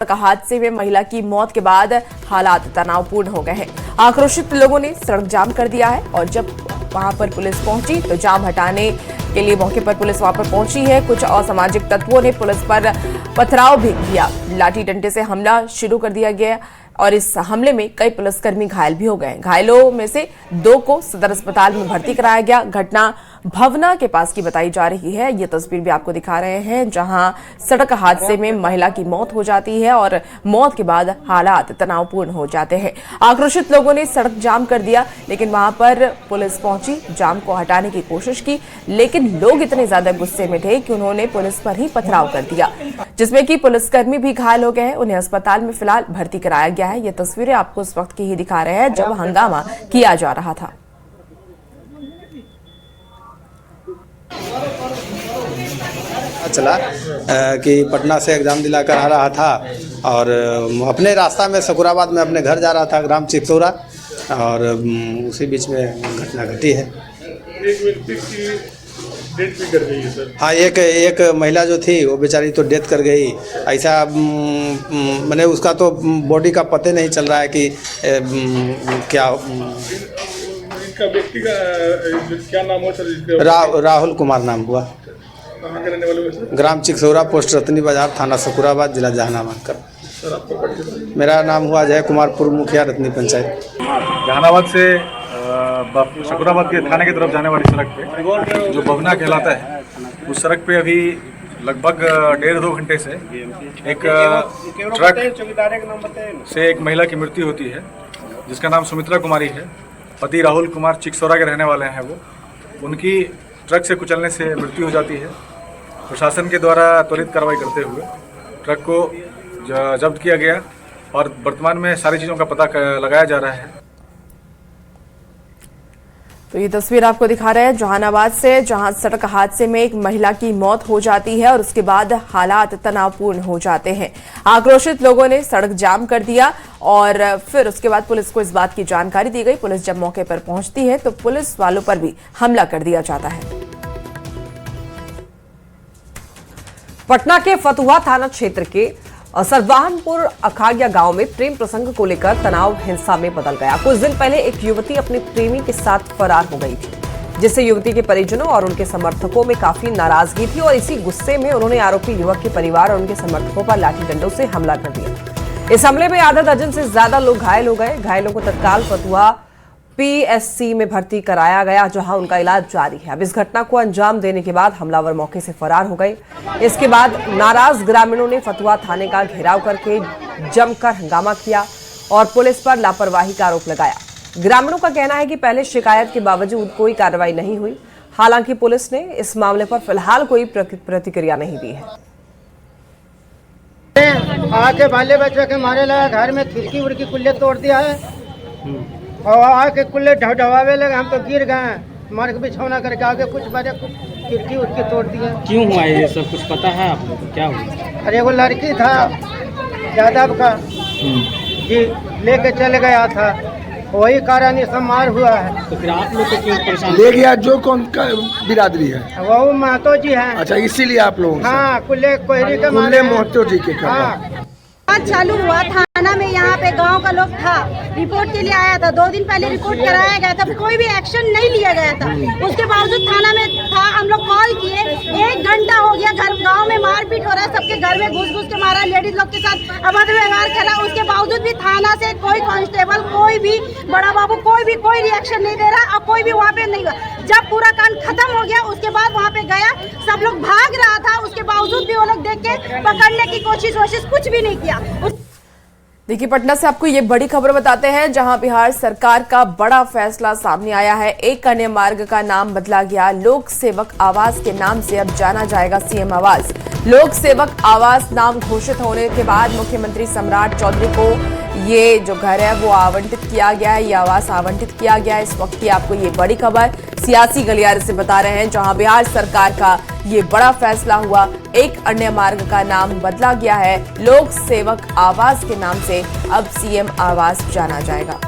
हादसे में महिला की मौत के बाद हालात तनावपूर्ण हो गए हैं। आक्रोशित लोगों ने सड़क जाम कर दिया है और जब वहां पर पुलिस पहुंची तो जाम हटाने के लिए मौके पर पुलिस वहां पर पहुंची है। कुछ असामाजिक तत्वों ने पुलिस पर पथराव भी किया, लाठी डंडे से हमला शुरू कर दिया गया और इस हमले में कई पुलिसकर्मी घायल भी हो गए। घायलों में से 2 को सदर अस्पताल में भर्ती कराया गया। घटना भवना के पास की बताई जा रही है। ये तस्वीर भी आपको दिखा रहे हैं जहां सड़क हादसे में महिला की मौत हो जाती है और मौत के बाद हालात तनावपूर्ण हो जाते हैं। आक्रोशित लोगों ने सड़क जाम कर दिया, लेकिन वहां पर पुलिस पहुंची, जाम को हटाने की कोशिश की, लेकिन लोग इतने ज्यादा गुस्से में थे कि उन्होंने पुलिस पर ही पथराव कर दिया, जिसमें कि पुलिसकर्मी भी घायल हो गए हैं। उन्हें अस्पताल में फिलहाल भर्ती कराया गया है। ये तस्वीरें आपको उस वक्त की ही दिखा रहे हैं जब हंगामा किया जा रहा था। चला कि पटना से एग्ज़ाम दिलाकर आ रहा था और अपने रास्ता में सकुराबाद में अपने घर जा रहा था, ग्राम चिकसौरा, और उसी बीच में घटना घटी है। एक व्यक्ति की डेथ भी कर गई है सर। हाँ, एक महिला जो थी वो बेचारी तो डेथ कर गई। ऐसा मैंने उसका तो बॉडी का पता नहीं चल रहा है कि क्या इसका व्यक्ति का क्या नाम हुआ सर? राहुल कुमार नाम हुआ। कहाँ के रहने वाले हो सर? ग्राम चिकसौरा, पोस्ट रतनी बाजार, थाना सकुराबाद, जिला जहानाबाद का। सर आपका परिचय? मेरा नाम हुआ जय कुमार, पूर्व मुखिया, रतनी पंचायत। जहानाबाद से सकुराबाद के थाने की तरफ जाने वाली सड़क पे जो भवना कहलाता है, उस सड़क पे अभी लगभग 1.5-2 घंटे से एक ट्रक से एक महिला की मृत्यु होती है, जिसका नाम सुमित्रा कुमारी है। पति राहुल कुमार चिकसौरा के रहने वाले हैं। वो उनकी ट्रक से कुचलने से मृत्यु हो जाती है। प्रशासन के द्वारा त्वरित कार्रवाई करते हुए ट्रक को जब्त किया गया और वर्तमान में सारी चीज़ों का पता लगाया जा रहा है। तो ये तस्वीर आपको दिखा रहे हैं जहानाबाद से, जहां सड़क हादसे में एक महिला की मौत हो जाती है और उसके बाद हालात तनावपूर्ण हो जाते हैं। आक्रोशित लोगों ने सड़क जाम कर दिया और फिर उसके बाद पुलिस को इस बात की जानकारी दी गई। पुलिस जब मौके पर पहुंचती है तो पुलिस वालों पर भी हमला कर दिया जाता है। पटना के फतुहा थाना क्षेत्र के सरवाहनपुर अखाड़िया गांव में प्रेम प्रसंग को लेकर तनाव हिंसा में बदल गया। कुछ दिन पहले एक युवती अपने प्रेमी के साथ फरार हो गई थी, जिससे युवती के परिजनों और उनके समर्थकों में काफी नाराजगी थी और इसी गुस्से में उन्होंने आरोपी युवक के परिवार और उनके समर्थकों पर लाठी डंडों से हमला कर दिया। इस हमले में आधा दर्जन से ज्यादा लोग घायल हो गए। घायलों को तत्काल फतुहा पीएससी में भर्ती कराया गया, जहां उनका इलाज जारी है। अब इस घटना को अंजाम देने के बाद हमलावर मौके से फरार हो गए। इसके बाद नाराज ग्रामीणों ने फतुहा थाने का घेराव करके जमकर हंगामा किया और पुलिस पर लापरवाही का आरोप लगाया। ग्रामीणों का कहना है कि पहले शिकायत के बावजूद कोई कार्रवाई नहीं हुई। हालांकि पुलिस ने इस मामले पर फिलहाल कोई प्रतिक्रिया नहीं दी है। आके बाले बच्चे के मारे लगा, घर में खिड़की उड़की कुल्ले तोड़ दिया है और आके कुल्ले ढवावे लगे। हम तो गिर गए, मार के बिछौना करके आगे कुछ बजे कुछ खिड़की उड़की तोड़ दिए। क्यों हुआ ये सब कुछ पता है आपको? क्या हुआ? अरे वो लड़की था यादव का जी, लेके चले गया था, वही कारण ये सब मार हुआ है। तो फिर आप लोग को क्यों परेशान ले गया? जो कौन का बिरादरी है? वो महतो जी हैं। अच्छा, इसीलिए आप लोग? हाँ, कुल्ले कोहरी के कुल्ले महतो जी के। हाँ, चालू हुआ थाना में, यहाँ पे गांव का लोग था, रिपोर्ट के लिए आया था। 2 दिन पहले रिपोर्ट कराया गया था, कोई भी एक्शन नहीं लिया गया था। उसके बावजूद थाना में था, हम लोग कॉल किए, 1 घंटा हो गया। घर गांव में मारपीट हो रहा है, सबके घर में घुस के मारा, लेडीज लोग के साथ अभद्र व्यवहार करा। उसके बावजूद भी थाना से कोई कांस्टेबल, कोई भी बड़ा बाबू, कोई रिएक्शन नहीं दे रहा और कोई भी वहाँ पे नहीं हुआ। जब पूरा कांड खत्म हो गया उसके बाद वहाँ पे गया, सब लोग भाग रहा था, उसके बावजूद भी वो लोग देख के पकड़ने की कोशिश कुछ भी नहीं किया। देखिए, पटना से आपको ये बड़ी खबर बताते हैं जहां बिहार सरकार का बड़ा फैसला सामने आया है। एक अन्य मार्ग का नाम बदला गया। लोक सेवक आवास के नाम से अब जाना जाएगा सीएम आवास। लोक सेवक आवास नाम घोषित होने के बाद मुख्यमंत्री सम्राट चौधरी को ये जो घर है वो आवंटित किया गया है, ये आवास आवंटित किया गया है। इस वक्त की आपको ये बड़ी खबर सियासी गलियारे से बता रहे हैं, जहां बिहार सरकार का ये बड़ा फैसला हुआ। एक अन्य मार्ग का नाम बदला गया है। लोक सेवक आवास के नाम से अब सीएम आवास जाना जाएगा।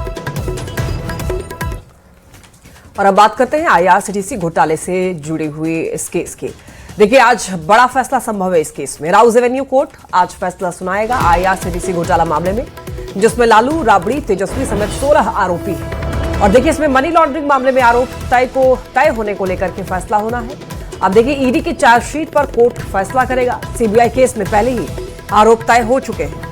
और अब बात करते हैं आईआरसीटीसी घोटाले से जुड़े हुए इस केस के। देखिए, आज बड़ा फैसला संभव है इस केस में। राउज एवेन्यू कोर्ट आज फैसला सुनाएगा IRCTC घोटाला मामले में, जिसमें लालू, राबड़ी, तेजस्वी समेत 16 आरोपी हैं। और देखिए, इसमें मनी लॉन्ड्रिंग मामले में आरोप तय होने को लेकर के फैसला होना है। अब देखिए, ईडी की चार्जशीट पर कोर्ट फैसला करेगा। CBI केस में पहले ही आरोप तय हो चुके हैं।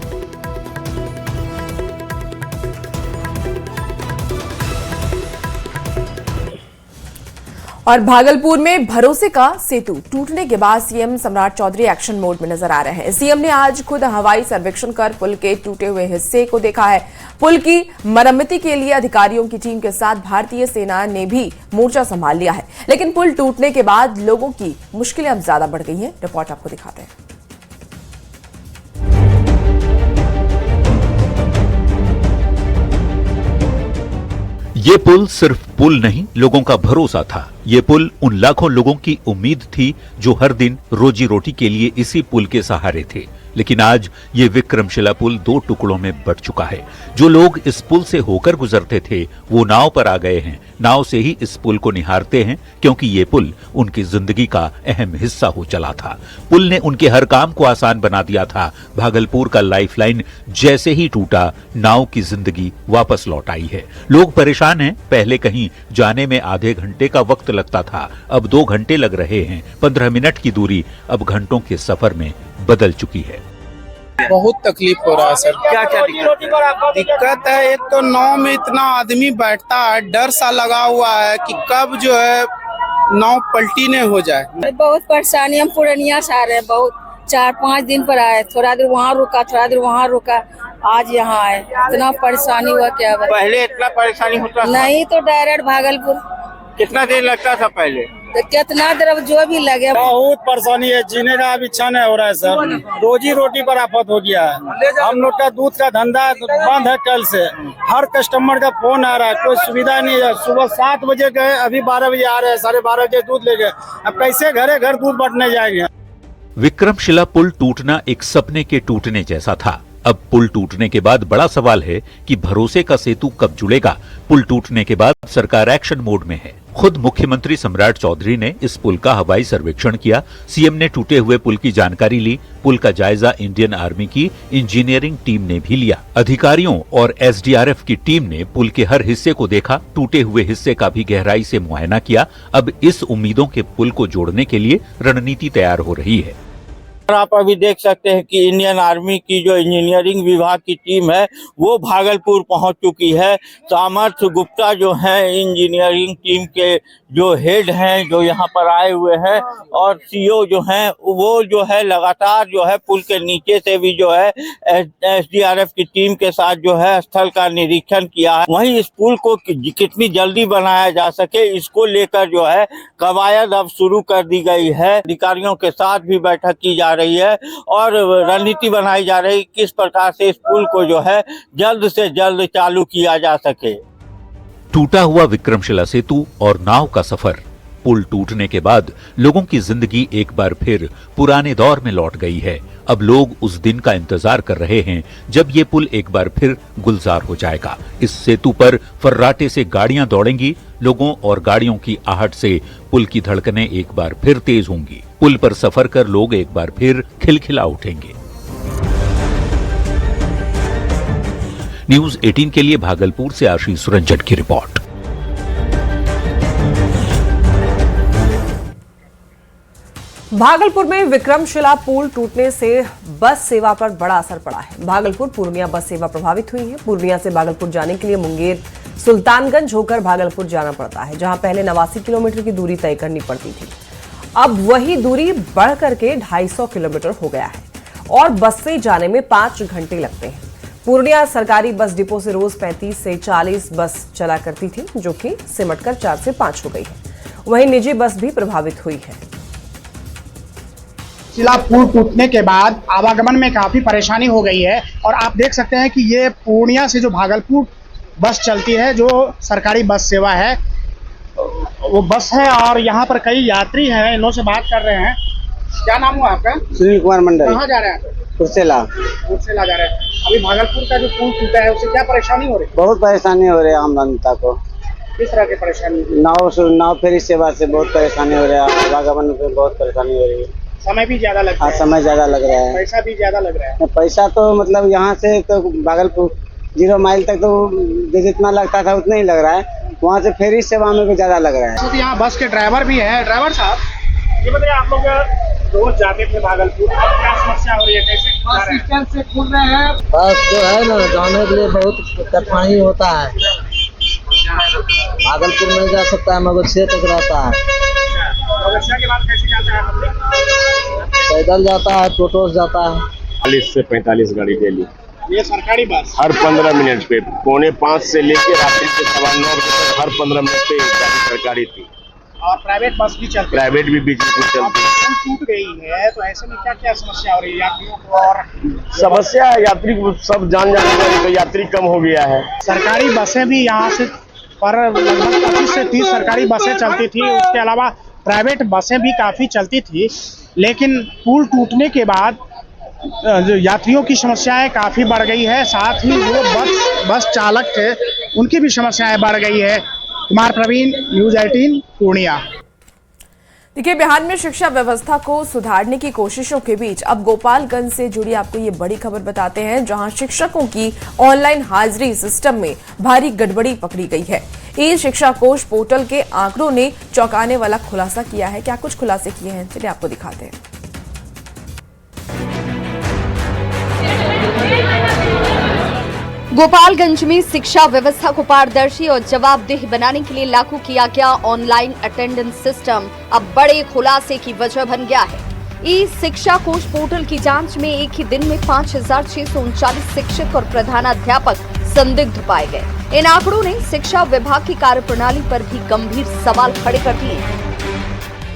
और भागलपुर में भरोसे का सेतु टूटने के बाद सीएम सम्राट चौधरी एक्शन मोड में नजर आ रहे हैं। सीएम ने आज खुद हवाई सर्वेक्षण कर पुल के टूटे हुए हिस्से को देखा है। पुल की मरम्मती के लिए अधिकारियों की टीम के साथ भारतीय सेना ने भी मोर्चा संभाल लिया है। लेकिन पुल टूटने के बाद लोगों की मुश्किलें अब ज्यादा बढ़ गई हैं। रिपोर्ट आपको दिखाते हैं। ये पुल सिर्फ पुल नहीं, लोगों का भरोसा था। ये पुल उन लाखों लोगों की उम्मीद थी जो हर दिन रोजी रोटी के लिए इसी पुल के सहारे थे। लेकिन आज ये विक्रमशिला पुल 2 टुकड़ों में बट चुका है। जो लोग इस पुल से होकर गुजरते थे वो नाव पर आ गए हैं। नाव से ही इस पुल को निहारते हैं, क्योंकि ये पुल उनकी जिंदगी का अहम हिस्सा हो चला था। पुल ने उनके हर काम को आसान बना दिया था। भागलपुर का लाइफलाइन जैसे ही टूटा, नाव की जिंदगी वापस लौट आई है। लोग परेशान हैं। पहले कहीं जाने में आधे घंटे का वक्त लगता था, अब 2 घंटे लग रहे हैं। 15 मिनट की दूरी अब घंटों के सफर में बदल चुकी है। बहुत तकलीफ हो रहा है सर। क्या क्या दिक्कत है? एक तो नाव में इतना आदमी बैठता है, डर सा लगा हुआ है कि कब जो है नाव पलटी नहीं हो जाए। बहुत परेशानी, हम पूर्णिया से आ रहे हैं। बहुत 4-5 दिन पर आए, थोड़ा देर वहाँ रुका, थोड़ा देर वहाँ रुका, आज यहाँ आए। इतना परेशानी हुआ क्या बात। पहले इतना परेशानी होता नहीं तो डायरेक्ट भागलपुर। कितना देर लगता था पहले? तो कितना देर, अब जो भी लगे। बहुत परेशानी है, जीने का अब इच्छा नहीं हो रहा है सर। रोजी रोटी पर आफत हो गया है। हम लोग का दूध का धंधा बंद है कल से। हर कस्टमर का फोन आ रहा है, कोई सुविधा नहीं है। सुबह 7 बजे गए, अभी 12 बजे आ रहे हैं, 12:30 बजे दूध ले गए। अब कैसे घर दूध बटने जाएंगे? विक्रमशिला पुल टूटना एक सपने के टूटने जैसा था। अब पुल टूटने के बाद बड़ा सवाल है कि भरोसे का सेतु कब जुड़ेगा। पुल टूटने के बाद सरकार एक्शन मोड में है। खुद मुख्यमंत्री सम्राट चौधरी ने इस पुल का हवाई सर्वेक्षण किया। सीएम ने टूटे हुए पुल की जानकारी ली। पुल का जायजा इंडियन आर्मी की इंजीनियरिंग टीम ने भी लिया। अधिकारियों और SDRF की टीम ने पुल के हर हिस्से को देखा, टूटे हुए हिस्से का भी गहराई से मुआयना किया। अब इस उम्मीदों के पुल को जोड़ने के लिए रणनीति तैयार हो रही है। आप अभी देख सकते हैं कि इंडियन आर्मी की जो इंजीनियरिंग विभाग की टीम है वो भागलपुर पहुंच चुकी है। सामर्थ्य गुप्ता जो है इंजीनियरिंग टीम के जो हेड हैं, जो यहां पर आए हुए हैं, और CO जो हैं वो जो है लगातार जो है पुल के नीचे से भी जो है SDRF की टीम के साथ जो है स्थल का निरीक्षण किया है। वहीं इस पुल को कितनी जल्दी बनाया जा सके, इसको लेकर जो है कवायद अब शुरू कर दी गई है। अधिकारियों के साथ भी बैठक की जा रही है और रणनीति बनाई जा रही किस प्रकार से इस पुल को जो है जल्द से जल्द चालू किया जा सके। टूटा हुआ विक्रमशिला सेतु और नाव का सफर। पुल टूटने के बाद लोगों की जिंदगी एक बार फिर पुराने दौर में लौट गई है। अब लोग उस दिन का इंतजार कर रहे हैं जब ये पुल एक बार फिर गुलजार हो जाएगा। इस सेतु पर फर्राटे से गाड़ियां दौड़ेंगी। लोगों और गाड़ियों की आहट से पुल की धड़कनें एक बार फिर तेज होंगी। पुल पर सफर कर लोग एक बार फिर खिलखिला उठेंगे। न्यूज़ 18 के लिए भागलपुर से आशीष रंजन की रिपोर्ट। भागलपुर में विक्रमशिला पुल टूटने से बस सेवा पर बड़ा असर पड़ा है। भागलपुर पूर्णिया बस सेवा प्रभावित हुई है। पूर्णिया से भागलपुर जाने के लिए मुंगेर सुल्तानगंज होकर भागलपुर जाना पड़ता है, जहां पहले 89 किलोमीटर की दूरी तय करनी पड़ती थी। अब वही दूरी बढ़ करके 250 किलोमीटर हो गया है और बस से जाने में 5 घंटे लगते हैं। पूर्णिया सरकारी बस डिपो से रोज 35 से 40 बस चला करती थी, जो कि सिमटकर 4 से 5 हो गई है। वहीं निजी बस भी प्रभावित हुई है। शिला पुल टूटने के बाद आवागमन में काफी परेशानी हो गई है और आप देख सकते हैं कि ये पूर्णिया से जो भागलपुर बस चलती है, जो सरकारी बस सेवा है, वो बस है और यहाँ पर कई यात्री हैं। इन्हों से बात कर रहे हैं। क्या नाम हुआ आपका? सुनील कुमार मंडल। कहाँ जा रहे हैं? कुर्सेला जा रहे हैं। अभी भागलपुर का जो पुल टूटा है उससे क्या परेशानी हो रही है? बहुत परेशानी हो रही है आम जनता को। किस तरह की परेशानी हुई? नाव फेरी सेवा से बहुत परेशानी हो रहा है, आवागमन में बहुत परेशानी हो रही है। समय भी ज्यादा लगता है। समय ज्यादा लग रहा है, पैसा भी ज्यादा लग रहा है। पैसा तो मतलब यहाँ से तो भागलपुर 0 माइल तक तो जितना लगता था उतना ही लग रहा है, वहाँ से फेरी सेवा में भी ज्यादा लग रहा है। तो यहाँ बस के ड्राइवर भी है। ड्राइवर साहब, ये बताइए, आप लोग रोज जाते थे भागलपुर, अब क्या समस्या हो रही है, कैसे बस स्टैंड से खुल रहे हैं? बस जो है ना, जाने के लिए बहुत कठिनाई होता है। भागलपुर नहीं जा सकता है, मगरछे तक रहता है। मगरछा के बाद कैसे जाता है पब्लिक? पैदल जाता है, टोटो से जाता है। 40 से 45 गाड़ी डेली, ये सरकारी बस हर 15 मिनट पे 4:45 से लेके रात्रि के 9:15 बजे तक हर 15 मिनट पे एक गाड़ी सरकारी थी। और प्राइवेट बस भी चलती है? प्राइवेट भी बीच में चलती है। टूट गई है, तो ऐसे में क्या क्या समस्या हो रही है यात्रियों को? और समस्या यात्री को सब जान तो यात्री कम हो गया है। सरकारी बसें भी यहाँ से पर लगभग 25 से 30 सरकारी बसें चलती थी, उसके अलावा प्राइवेट बसें भी काफ़ी चलती थी, लेकिन पुल टूटने के बाद जो यात्रियों की समस्याएं काफ़ी बढ़ गई है, साथ ही जो बस चालक थे उनकी भी समस्याएं बढ़ गई है। कुमार प्रवीण, न्यूज़ 18 पूर्णिया। देखिए, बिहार में शिक्षा व्यवस्था को सुधारने की कोशिशों के बीच अब गोपालगंज से जुड़ी आपको ये बड़ी खबर बताते हैं, जहां शिक्षकों की ऑनलाइन हाजिरी सिस्टम में भारी गड़बड़ी पकड़ी गई है। ई शिक्षा कोष पोर्टल के आंकड़ों ने चौंकाने वाला खुलासा किया है। क्या कुछ खुलासे किए हैं, चलिए आपको दिखाते हैं। गोपालगंज में शिक्षा व्यवस्था को पारदर्शी और जवाबदेह बनाने के लिए लागू किया गया ऑनलाइन अटेंडेंस सिस्टम अब बड़े खुलासे की वजह बन गया है। ई शिक्षा कोष पोर्टल की जांच में एक ही दिन में 5,639 शिक्षक और प्रधानाध्यापक संदिग्ध पाए गए। इन आंकड़ों ने शिक्षा विभाग की कार्यप्रणाली पर भी गंभीर सवाल खड़े कर दिए हैं।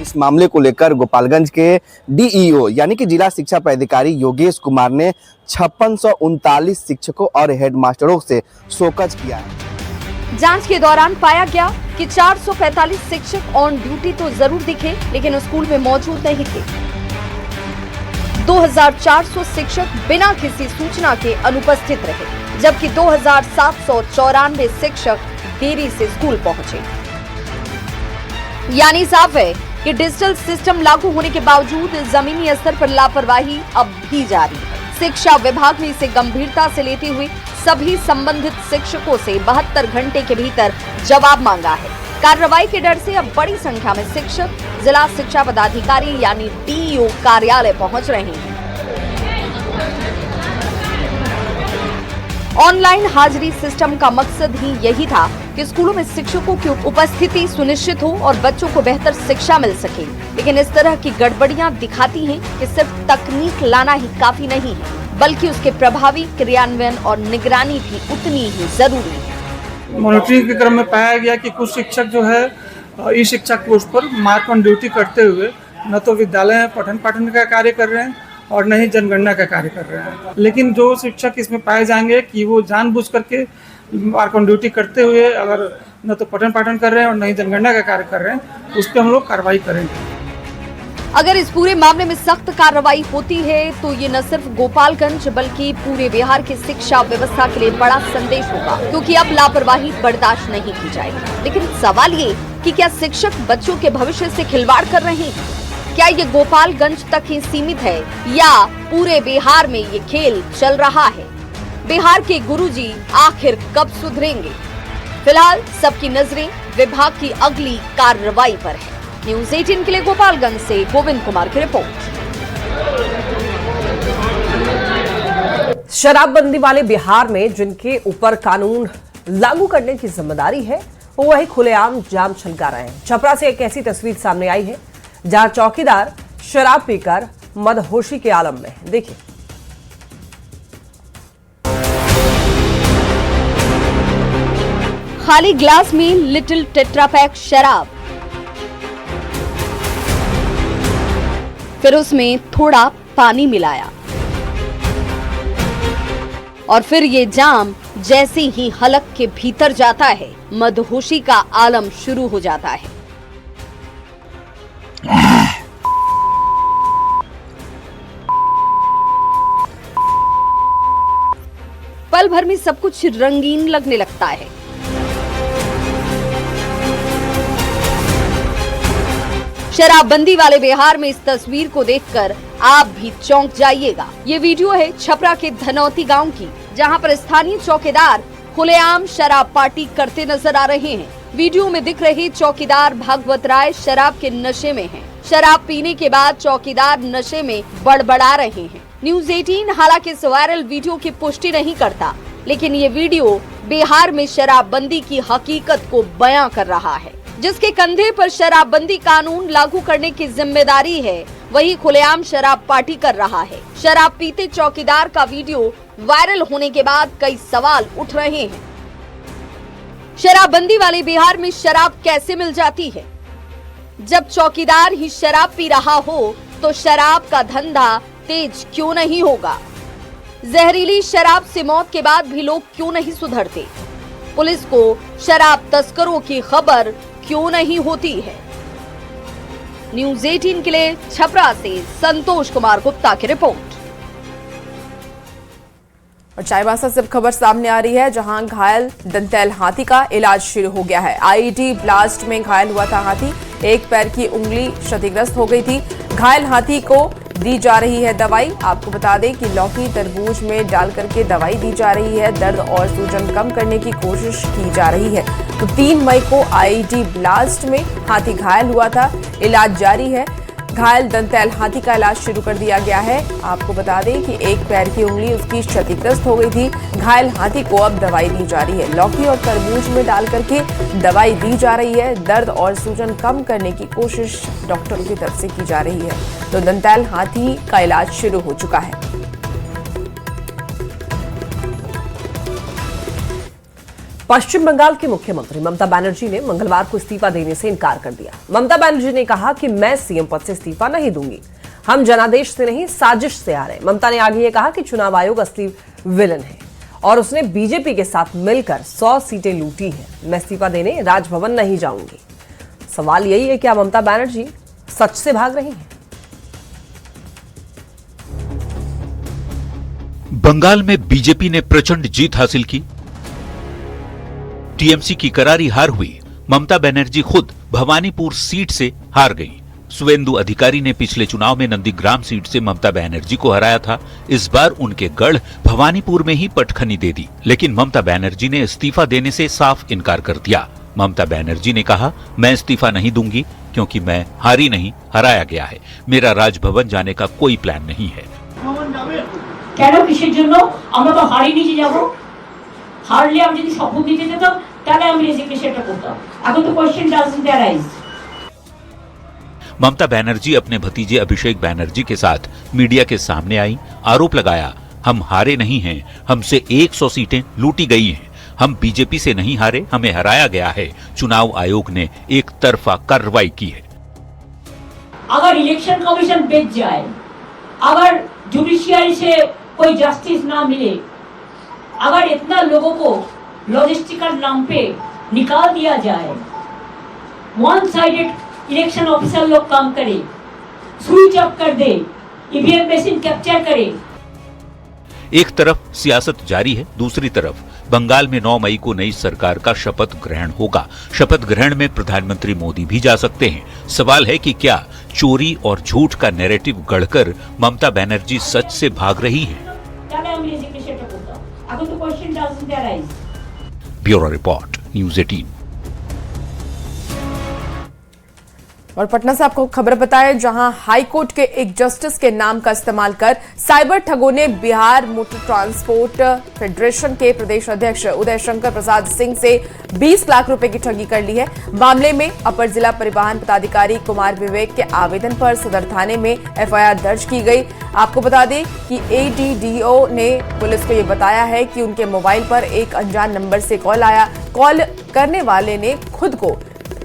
इस मामले को लेकर गोपालगंज के डीईओ यानी कि जिला शिक्षा पदाधिकारी योगेश कुमार ने 5639 शिक्षकों और हेडमास्टरों से शोकज किया है। जांच के दौरान पाया गया कि 445 शिक्षक ऑन ड्यूटी तो जरूर दिखे, लेकिन स्कूल में मौजूद नहीं थे। 2400 शिक्षक बिना किसी सूचना के अनुपस्थित रहे, जबकि 2794 शिक्षक देरी से स्कूल पहुंचे। यानी साफ है कि डिजिटल सिस्टम लागू होने के बावजूद जमीनी स्तर पर लापरवाही अब भी जारी है। शिक्षा विभाग ने इसे गंभीरता से लेते हुए सभी संबंधित शिक्षकों से 72 घंटे के भीतर जवाब मांगा है। कार्रवाई के डर से अब बड़ी संख्या में शिक्षक जिला शिक्षा पदाधिकारी यानी डीईओ कार्यालय पहुंच रहे हैं। ऑनलाइन हाजिरी सिस्टम का मकसद ही यही था कि स्कूलों में शिक्षकों की उपस्थिति सुनिश्चित हो और बच्चों को बेहतर शिक्षा मिल सके। लेकिन इस तरह की गड़बड़ियां दिखाती हैं कि सिर्फ तकनीक लाना ही काफी नहीं है, बल्कि उसके प्रभावी क्रियान्वयन और निगरानी भी उतनी ही जरूरी है। मॉनिटरिंग के क्रम में पाया गया कि कुछ शिक्षक जो है ई शिक्षा कोष पर मार्क ऑन ड्यूटी करते हुए न तो विद्यालय में पठन पाठन का कार्य कर रहे हैं और न ही जनगणना का कार्य कर रहे हैं। लेकिन जो शिक्षक इसमें पाए जाएंगे कि वो जानबूझ करके मार्क ऑन ड्यूटी करते हुए अगर न तो पठन पाठन कर रहे हैं और न ही जनगणना का कार्य कर रहे हैं, उस पर हम लोग कार्रवाई करेंगे। अगर इस पूरे मामले में सख्त कार्रवाई होती है तो ये न सिर्फ गोपालगंज बल्कि पूरे बिहार की शिक्षा व्यवस्था के लिए बड़ा संदेश होगा, क्योंकि अब लापरवाही बर्दाश्त नहीं की जाएगी। लेकिन सवाल ये कि क्या शिक्षक बच्चों के भविष्य से खिलवाड़ कर रहे हैं? क्या ये गोपालगंज तक ही सीमित है या पूरे बिहार में ये खेल चल रहा है? बिहार के गुरुजी आखिर कब सुधरेंगे? फिलहाल सबकी नजरें विभाग की अगली कार्रवाई पर है। न्यूज़ 18 के लिए गोपालगंज से गोविंद कुमार की रिपोर्ट। शराबबंदी वाले बिहार में जिनके ऊपर कानून लागू करने की जिम्मेदारी है, वो वही खुलेआम जाम छलका रहे हैं। छपरा से एक ऐसी तस्वीर सामने आई है जहां चौकीदार शराब पीकर मदहोशी के आलम में है। देखिए, खाली ग्लास में लिटिल टेट्रापैक शराब, फिर उसमें थोड़ा पानी मिलाया और फिर ये जाम जैसे ही हलक के भीतर जाता है, मदहोशी का आलम शुरू हो जाता है। पल भर में सब कुछ रंगीन लगने लगता है। शराबबंदी वाले बिहार में इस तस्वीर को देखकर आप भी चौंक जाइएगा। ये वीडियो है छपरा के धनौती गांव की, जहां पर स्थानीय चौकीदार खुलेआम शराब पार्टी करते नजर आ रहे हैं। वीडियो में दिख रहे चौकीदार भागवत राय शराब के नशे में हैं। शराब पीने के बाद चौकीदार नशे में बड़बड़ा रहे हैं। न्यूज़ 18 हालांकि इस वायरल वीडियो की पुष्टि नहीं करता, लेकिन ये वीडियो बिहार में शराबबंदी की हकीकत को बयां कर रहा है। जिसके कंधे पर शराबबंदी कानून लागू करने की जिम्मेदारी है, वही खुलेआम शराब पार्टी कर रहा है। शराब पीते चौकीदार का वीडियो वायरल होने के बाद कई सवाल उठ रहे हैं। शराबबंदी वाले बिहार में शराब कैसे मिल जाती है? जब चौकीदार ही शराब पी रहा हो तो शराब का धंधा तेज क्यों नहीं होगा? जहरीली शराब से मौत के बाद भी लोग क्यों नहीं सुधरते? पुलिस को शराब तस्करों की खबर क्यों नहीं होती है? न्यूज़ 18 के लिए छपरा से संतोष कुमार गुप्ता की रिपोर्ट। और चाईबासा से खबर सामने आ रही है, जहां घायल दंतैल हाथी का इलाज शुरू हो गया है। आईईडी ब्लास्ट में घायल हुआ था हाथी, एक पैर की उंगली क्षतिग्रस्त हो गई थी। घायल हाथी को दी जा रही है दवाई। आपको बता दें कि लौकी तरबूज में डाल करके दवाई दी जा रही है। दर्द और सूजन कम करने की कोशिश की जा रही है। तो 3 मई को आईईडी ब्लास्ट में हाथी घायल हुआ था, इलाज जारी है। घायल दंतैल हाथी का इलाज शुरू कर दिया गया है। आपको बता दें कि एक पैर की उंगली उसकी क्षतिग्रस्त हो गई थी। घायल हाथी को अब दवाई दी जा रही है। लौकी और तरबूज में डाल करके दवाई दी जा रही है। दर्द और सूजन कम करने की कोशिश डॉक्टरों की तरफ से की जा रही है। तो दंतैल हाथी का इलाज शुरू हो चुका है। पश्चिम बंगाल की मुख्यमंत्री ममता बनर्जी ने मंगलवार को इस्तीफा देने से इनकार कर दिया। ममता बनर्जी ने कहा कि मैं सीएम पद से इस्तीफा नहीं दूंगी, हम जनादेश से नहीं साजिश से आ रहे हैं। ममता ने आगे ये कहा कि चुनाव आयोग असली विलन है और उसने बीजेपी के साथ मिलकर 100 सीटें लूटी हैं। मैं इस्तीफा देने राजभवन नहीं जाऊंगी। सवाल यही है, क्या ममता बनर्जी सच से भाग रही हैं? बंगाल में बीजेपी ने प्रचंड जीत हासिल की। टीएमसी की करारी हार हुई। ममता बनर्जी खुद भवानीपुर सीट से हार गईं। सुवेंदु अधिकारी ने पिछले चुनाव में नंदीग्राम सीट से ममता बनर्जी को हराया था। इस बार उनके गढ़ भवानीपुर में ही पटखनी दे दी, लेकिन ममता बनर्जी ने इस्तीफा देने से साफ इनकार कर दिया। ममता बनर्जी ने कहा, मैं इस्तीफा नहीं दूंगी क्योंकि मैं हारी नहीं, हराया गया है। मेरा राजभवन जाने का कोई प्लान नहीं है। কেন কিসের জন্য? আমরা তো হারিয়ে নিয়ে যাব। হারলে আমি যদি শপথ নিতে যেতাম তাহলে আমি রেজিগনেশনটা করতাম। এখন তো question doesn't arise. Mamata Banerjee अपने भतीजे अभिषेक बनर्जी के साथ मीडिया के सामने आई, आरोप लगाया, हम हारे नहीं हैं, हमसे 100 सीटें लूटी गई हैं। हम बीजेपी से नहीं हारे, हमें हराया गया है। चुनाव आयोग ने एक तरफा कार्रवाई की है। अगर इलेक्शन कमीशन बेच जाए, अगर जुडिशियरी से कोई जस्टिस ना मिले, अगर इतना लोगों को लॉजिस्टिकल नाम पे निकाल दिया जाए, वन साइडेड इलेक्शन ऑफिसर लोग काम करे, स्विच ऑफ कर दे, ईवीएम मशीन कैप्चर करे। एक तरफ सियासत जारी है, दूसरी तरफ बंगाल में 9 मई को नई सरकार का शपथ ग्रहण होगा। शपथ ग्रहण में प्रधानमंत्री मोदी भी जा सकते हैं। सवाल है कि क्या चोरी और झूठ का नैरेटिव गढ़कर ममता बनर्जी सच से भाग रही है? Bureau report, news 18। और पटना से आपको खबर बताएं, जहां हाईकोर्ट के एक जस्टिस के नाम का इस्तेमाल कर साइबर ठगों ने बिहार मोटर ट्रांसपोर्ट फेडरेशन के प्रदेश अध्यक्ष उदय शंकर प्रसाद सिंह से 20 लाख रुपए की ठगी कर ली है। मामले में अपर जिला परिवहन पदाधिकारी कुमार विवेक के आवेदन पर सदर थाने में एफआईआर दर्ज की गई। आपको बता दें कि एडीडीओ ने पुलिस को यह बताया है कि उनके मोबाइल पर एक अनजान नंबर से कॉल आया। कॉल करने वाले ने खुद को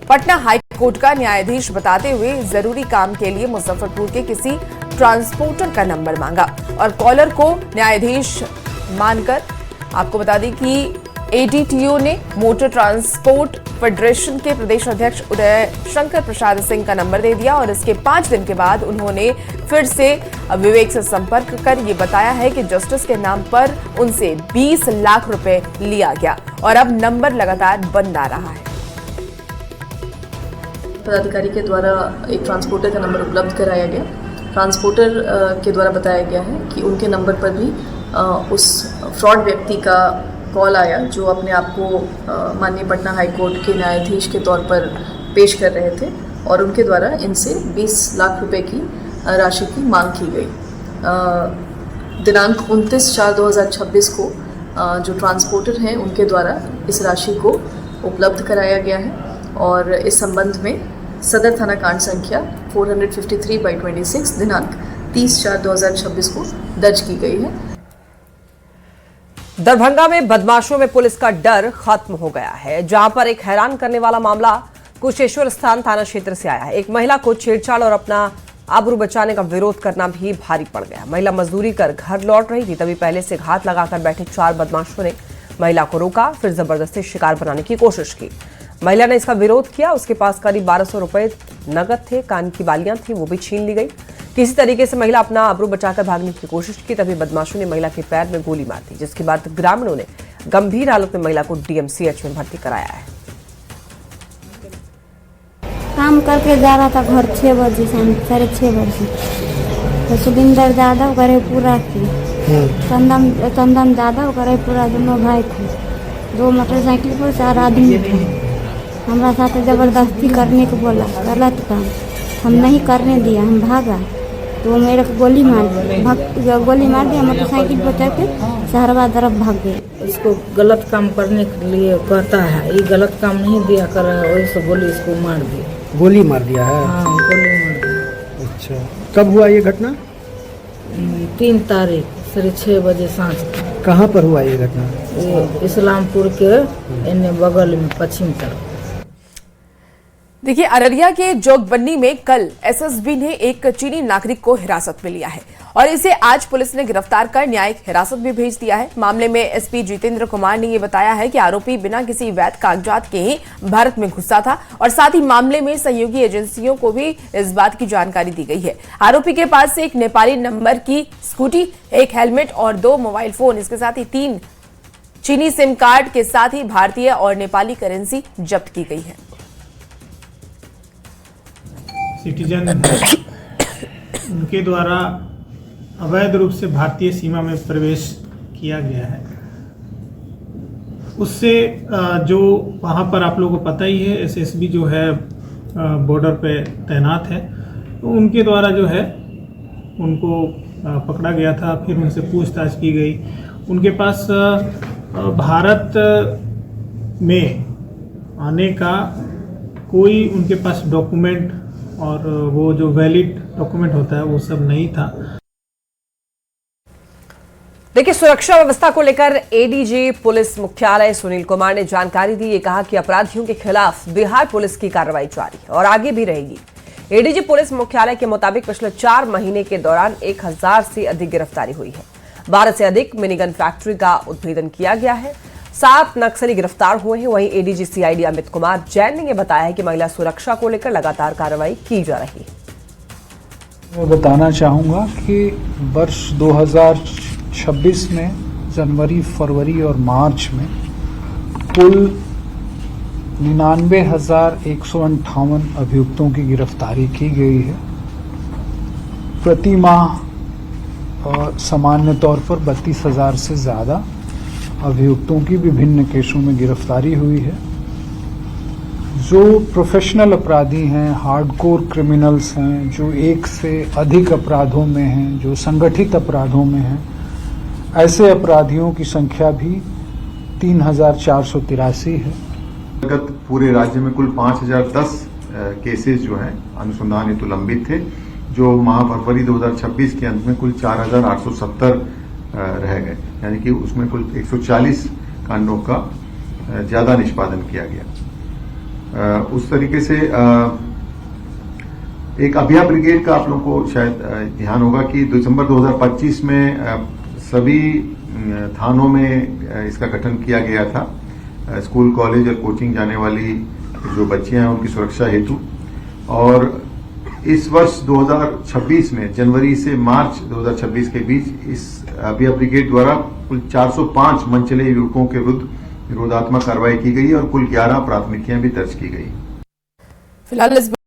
पटना हाईकोर्ट का न्यायाधीश बताते हुए जरूरी काम के लिए मुजफ्फरपुर के किसी ट्रांसपोर्टर का नंबर मांगा और कॉलर को न्यायाधीश मानकर आपको बता दें कि एडीटीओ ने मोटर ट्रांसपोर्ट फेडरेशन के प्रदेश अध्यक्ष उदय शंकर प्रसाद सिंह का नंबर दे दिया और इसके 5 दिन के बाद उन्होंने फिर से विवेक से संपर्क कर ये बताया है कि जस्टिस के नाम पर उनसे 20 लाख रुपए लिया गया और अब नंबर लगातार बंद आ रहा है। पदाधिकारी के द्वारा एक ट्रांसपोर्टर का नंबर उपलब्ध कराया गया। ट्रांसपोर्टर के द्वारा बताया गया है कि उनके नंबर पर भी उस फ्रॉड व्यक्ति का कॉल आया जो अपने आप को माननीय पटना हाई कोर्ट के न्यायाधीश के तौर पर पेश कर रहे थे और उनके द्वारा इनसे 20 लाख रुपए की राशि की मांग की गई। दिनांक 29/4/2026 को जो ट्रांसपोर्टर हैं उनके द्वारा इस राशि को उपलब्ध कराया गया है और इस संबंध में सदर थाना कांड संख्या 453/26 दिनांक 30/4/2026 को दर्ज की गई है। दरभंगा में बदमाशों में पुलिस का डर खत्म हो गया है, जहां पर एक हैरान करने वाला मामला कुशेश्वर स्थान थाना क्षेत्र से आया है। एक महिला को छेड़छाड़ और अपना आबरू बचाने का विरोध करना भी भारी पड़ गया। महिला मजदूरी कर घर लौट रही थी, तभी पहले से घात लगाकर बैठे 4 बदमाशों ने महिला को रोका, फिर जबरदस्ती शिकार बनाने की कोशिश की। महिला ने इसका विरोध किया। उसके पास करीब 1200 रुपए नगद थे, कान की बालियां थी, वो भी छीन ली गई। किसी तरीके से महिला अपना आबरू बचाकर भागने की कोशिश की, तभी बदमाशों ने महिला के पैर में गोली मार दी, जिसके बाद ग्रामीणों ने गंभीर हालत में महिला को DMCH में भर्ती कराया है। काम करके जा रहा था घर 6 बजे, 6:30 बजे, तो सुविंदर यादव करे पूरा की, चंदन यादव करे पूरा, दोनों भाई थे। 2 मोटरसाइकिल पर 4 आदमी थे। हमारा साथ जबरदस्ती करने को बोला, गलत काम हम नहीं करने दिया, हम भागा तो मेरे को गोली मार दिया, मोटरसाइकिल पर चढ़ के शहरवा तरफ भाग गए। इसको गलत काम करने के लिए कहता है, ये गलत काम नहीं दिया कर, वही से गोली इसको मार दिया। गोली मार दिया है? हाँ, गोली मार दिया। अच्छा, कब हुआ ये घटना? 3 तारीख 6:30 बजे सांझ। कहाँ पर हुआ ये घटना? ये इस्लामपुर के इन्ने बगल में पश्चिम तरफ। देखिए, अररिया के जोगबन्नी में कल SSB ने एक चीनी नागरिक को हिरासत में लिया है और इसे आज पुलिस ने गिरफ्तार कर न्यायिक हिरासत में भेज दिया है। मामले में SP जितेंद्र कुमार ने ये बताया है कि आरोपी बिना किसी वैध कागजात के ही भारत में घुसा था और साथ ही मामले में सहयोगी एजेंसियों को भी इस बात की जानकारी दी गई है। आरोपी के पास से एक नेपाली नंबर की स्कूटी, एक हेलमेट और 2 मोबाइल फोन, इसके साथ ही 3 चीनी सिम कार्ड के साथ ही भारतीय और नेपाली करेंसी जब्त की गई है। सिटीजन उनके द्वारा अवैध रूप से भारतीय सीमा में प्रवेश किया गया है। उससे जो वहाँ पर आप लोगों को पता ही है, SSB जो है बॉर्डर पे तैनात है, तो उनके द्वारा जो है उनको पकड़ा गया था। फिर उनसे पूछताछ की गई। उनके पास भारत में आने का कोई उनके पास डॉक्यूमेंट और वो जो वैलिड डॉक्यूमेंट होता है वो सब नहीं था। देखिए, सुरक्षा व्यवस्था को लेकर ADG पुलिस मुख्यालय सुनील कुमार ने जानकारी दी। ये कहा कि अपराधियों के खिलाफ बिहार पुलिस की कार्रवाई जारी है और आगे भी रहेगी। ADG पुलिस मुख्यालय के मुताबिक पिछले 4 महीने के दौरान 1000 से अधिक गिरफ्तारी हुई है। 12 से अधिक मिनीगन फैक्ट्री का उद्भेदन किया गया है। 7 नक्सली गिरफ्तार हुए हैं। वहीं ADG CID अमित कुमार जैन ने बताया है कि महिला सुरक्षा को लेकर लगातार कार्रवाई की जा रही है। मैं बताना चाहूँगा कि वर्ष 2026 में जनवरी, फरवरी और मार्च में कुल 99,158 अभियुक्तों की गिरफ्तारी की गई है। प्रति माह सामान्य तौर पर 32,000 से ज़्यादा अभियुक्तों की विभिन्न केसों में गिरफ्तारी हुई है। जो प्रोफेशनल अपराधी हैं, हार्डकोर क्रिमिनल्स हैं, जो 1 से अधिक अपराधों में हैं, जो संगठित अपराधों में हैं, ऐसे अपराधियों की संख्या भी 3,483 है। पूरे राज्य में कुल 5,010 केसेस जो हैं अनुसंधान हेतु लंबित थे, जो माह फरवरी 2026 के अंत में कुल 4,870 रह गए, यानी कि उसमें कुल 140 कांडों का ज्यादा निष्पादन किया गया। उस तरीके से एक अभिया ब्रिगेड का आप लोगों को शायद ध्यान होगा कि दिसंबर 2025 में सभी थानों में इसका गठन किया गया था। स्कूल, कॉलेज और कोचिंग जाने वाली जो बच्चियां हैं उनकी सुरक्षा हेतु। और इस वर्ष 2026 में जनवरी से मार्च 2026 के बीच इस अभिया ब्रिगेड द्वारा कुल 405 मनचले युवकों के विरुद्ध निरोधात्मक कार्रवाई की गई और कुल 11 प्राथमिकियां भी दर्ज की गई। फिलहाल